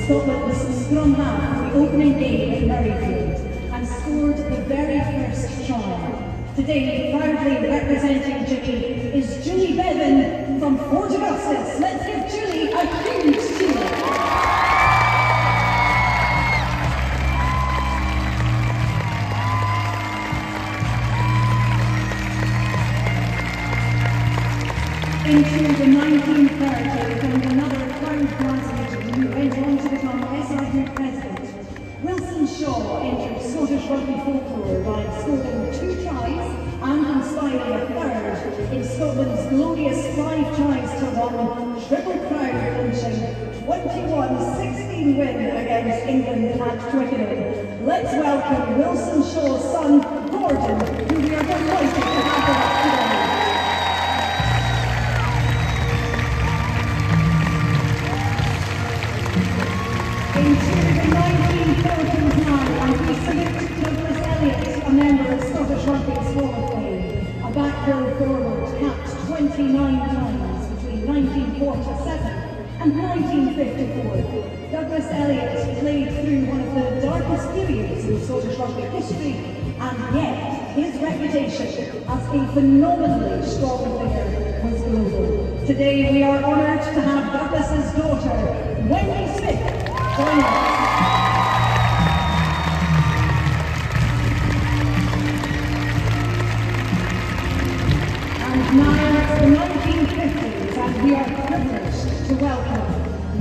Scotland's scrum half for the opening game in Murrayfield and scored the very first try. Today, proudly representing Jimmy is Julie Bevan from Fort Augustus. Let's give Julie a huge cheer. Into the 1930s and another proud graduate who went on to become SR Group President. Wilson Shaw entered Scottish rugby folklore by scoring 2 tries and inspiring a third in Scotland's glorious 5 tries to 1 Triple Crown clinching 21-16 win against England at Twickenham. Let's welcome Wilson Shaw's son Gordon, who we are delighted to have with us today. Into the 1940s now, and we salute Douglas Elliott, a member of Scottish Rugby's Hall of Fame, a back row forward capped 29 times between 1947 and 1954. Douglas Elliott played through one of the darkest periods in Scottish rugby history, and yet his reputation as a phenomenally strong player was global. Today we are honoured to have Douglas's daughter, Wendy Smith, join us. And now it's the 1950s and we are privileged to welcome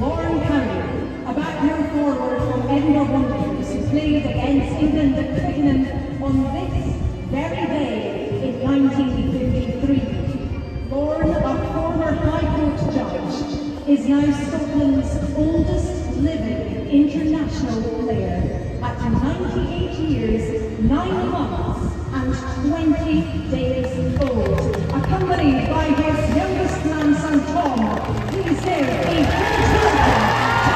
Lauren Cowie, a back row forward from Edinburgh Wanderers who played against England at Twickenham on this very day in 1953. Lauren, a former High Court judge, is now Scotland's oldest living international player at 98 years, 9 months and 20 days old, accompanied by his youngest grandson Tom. Please give a huge welcome to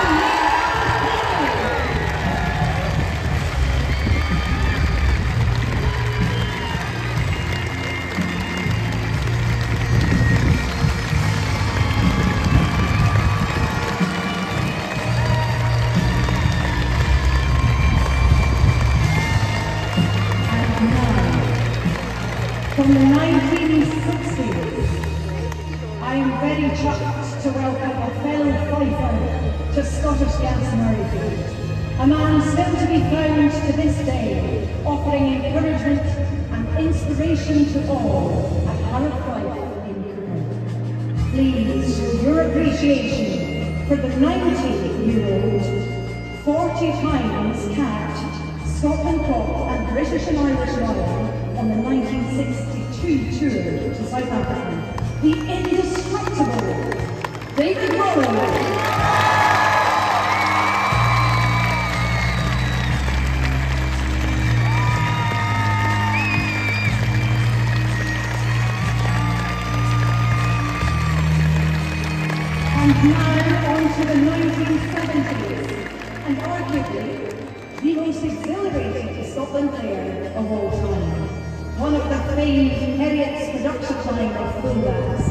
from the 1960s, I am very chuffed to welcome a fellow fifer to Scottish Gas Murrayfield, a man still to be found to this day, offering encouragement and inspiration to all at Harrop Fife in Cooper. Please show your appreciation for the 90-year-old, 40 times capped Scotland Cup and British and Irish Lion on the 1962 tour to South Africa, the indestructible David Murray. And now on to the 1970s, and arguably the most exhilarating Scotland player of all time. One of the famed Heriots production line of fullbacks.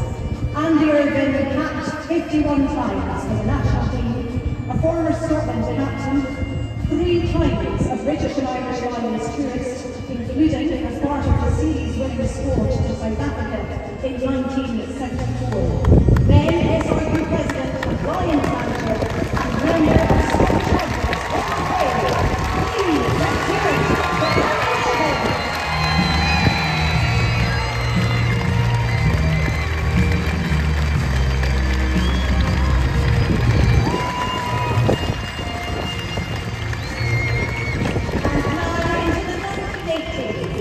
Andy Irvine capped 51 times for the national team, a former Scotland captain, 3 times a British and Irish Lions tourist, including as part of the series-winning squad to South Africa in 1974. Then SR Group President, Lions manager, and member of Scottish Rugby's Hall of Fame. Please, let's hear it for Andy.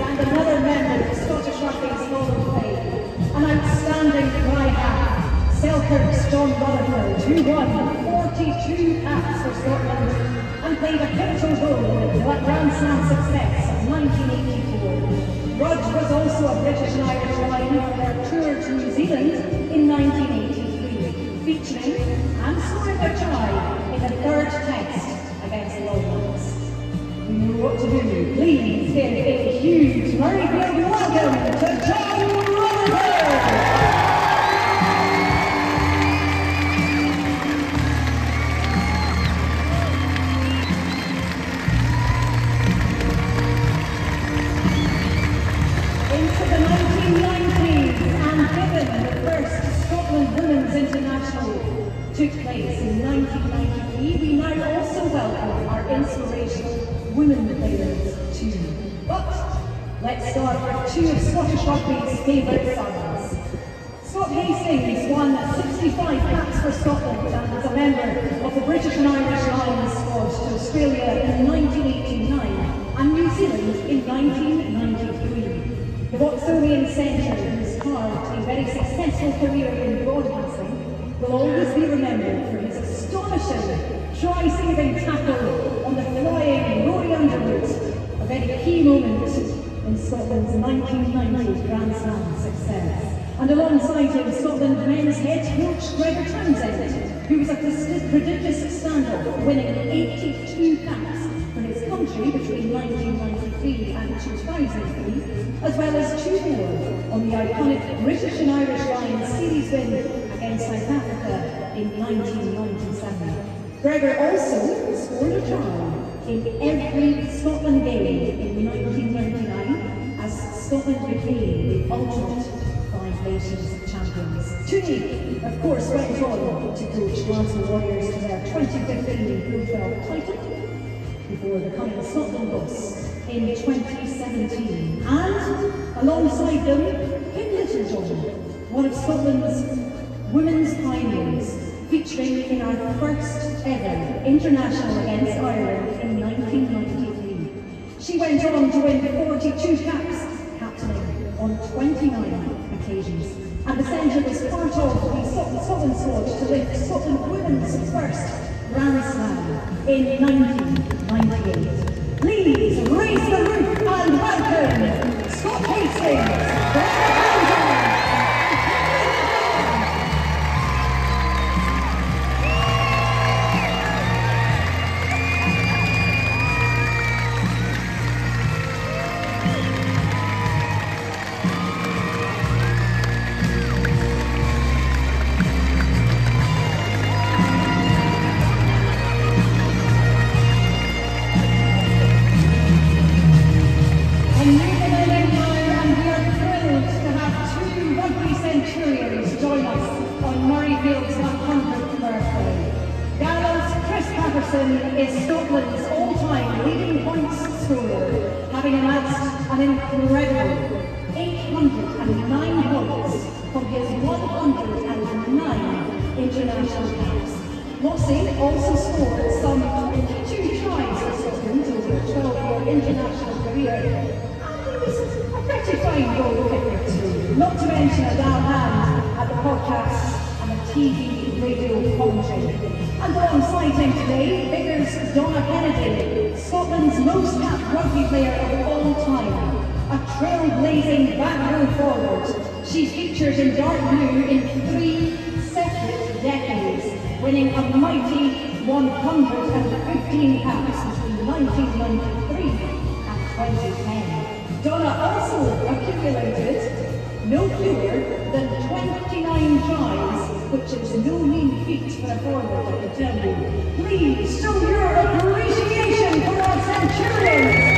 And another member of Scottish Rugby's Hall of Fame, an outstanding fly half, Selkirk's John Rutherford, who won 42 caps for Scotland and played a pivotal role in the Grand Slam success of 1984. Rudge was also a British and Irish Lion for their tour to New Zealand in 1983, featuring and scoring a try in the 3rd test against the All Blacks. We know what to do. Please give a huge Murrayfield welcome to John Rutherford! 1993, we now also welcome our inspirational women players too. But let's start with two of Scottish rugby's favourite sons. Scott Hastings won 65 caps for Scotland and was a member of the British and Irish Lions squad to Australia in 1989 and New Zealand in 1993. The Watsonian centre, who's carved a very successful career in broadcasting, will always be remembered for his astonishing try-saving tackle on the flying Rory Underwood, a very key moment in Scotland's 1990 Grand Slam success. And alongside him, Scotland men's head coach Gregor Townsend, who was a prodigious stand-up, winning 82 caps for his country between 1993 and 2003, as well as two more on the iconic British and Irish Lions series win against South Africa in 1997. Gregor also scored a try in every Scotland game in 1999 as Scotland became the ultimate Five Nations champions. Tooney, of course, went on to coach Glasgow Warriors to their 2015 Pro 12 title before becoming Scotland boss in 2017. And alongside them, Kim Littlejohn, one of Scotland's women's pioneers, featuring in our first ever international against Ireland in 1993. She went on to win 42 caps, captaining on 29 occasions. And the centre was part of the Scotland squad to lift Scotland women's first Grand Slam in 1998. Please raise the roof and welcome Scott Hastings. Murrayfield's 100th birthday. Gallow's is Scotland's all-time leading points scorer, having amassed an incredible 809 points from his 109 international caps. Mossy also scored some 22 tries for Scotland over a 12-year international career, and he was a pretty fine goal kicker too, not to mention a down hand at the podcast and the TV radio commentary. And alongside him today, Biggar's Donna Kennedy, Scotland's most capped rugby player of all time, a trailblazing back row forward. She's featured in dark blue in 3 separate decades, winning a mighty 115 caps between 1993 and 2010. Donna also accumulated no fewer than 29 tries, which is no mean feat for a forward, I can tell you. Please show your appreciation for our Centurions!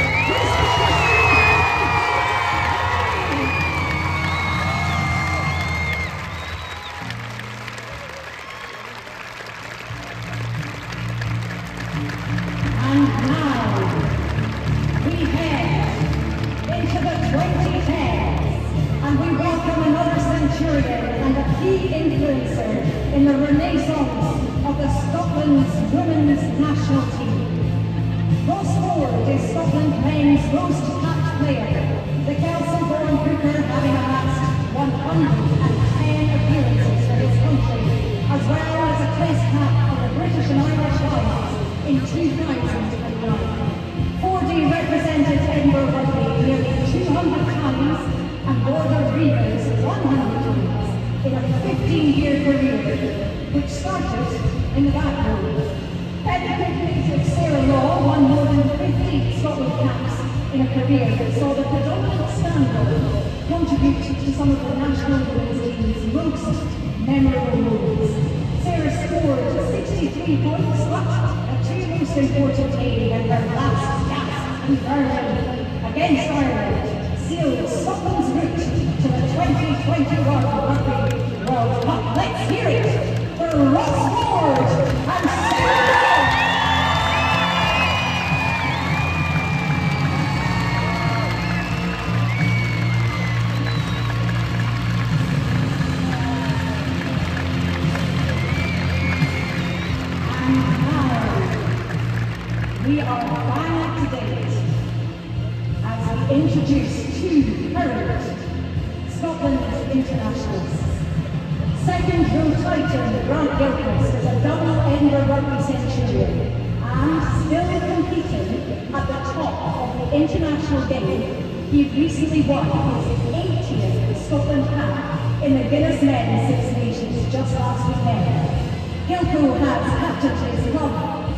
And now, we head into the 2010s, and we welcome another Centurion and a key influencer in the renaissance of the Scotland's women's national team. Ross Ford is Scotland men's most capped player, the Kelso-born hooker having amassed 110 appearances for his country, as well as a place cap for the British and Irish Lions in 2009. Fordy represented Edinburgh Rugby nearly 200 times and Border Reivers 100 times in a 15-year career, which started in the back row. Educated Sarah Law won more than 50 Scotland caps in a career that saw the predominant standard contribute to some of the national women's team's most memorable moments. Sarah scored 63 points, but a two most important game in her last gasp conversion against Ireland sealed Scotland's route to the 2021 Rugby World Cup. Let's hear it for Ross Ford and now we are back to date as we introduce two current Scotland internationals. Second row titan Grant Gilchrist is a double Edinburgh Rugby centurion and still competing at the top of the international game. He recently won his 80th Scotland cap in the Guinness Men's Six Nations just last weekend. Gilco has captained his club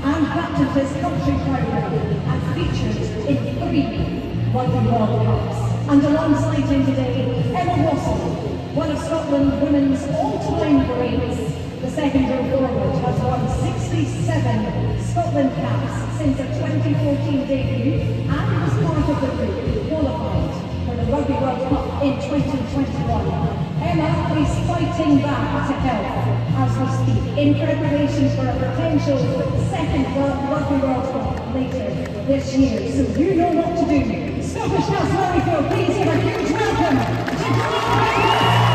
and captained his country proudly and featured in 3 Rugby World Cups. And alongside him today, Emma Wassell, one of Scotland women's all-time greats. The second row forward has won 67 Scotland caps since her 2014 debut and was part of the group qualified for the Rugby World Cup in 2021. Emma is fighting back to health as we speak in preparation for a potential second Rugby World Cup later this year. So you know what to do. Scottish House Murrayfield, please give a huge welcome to Grant.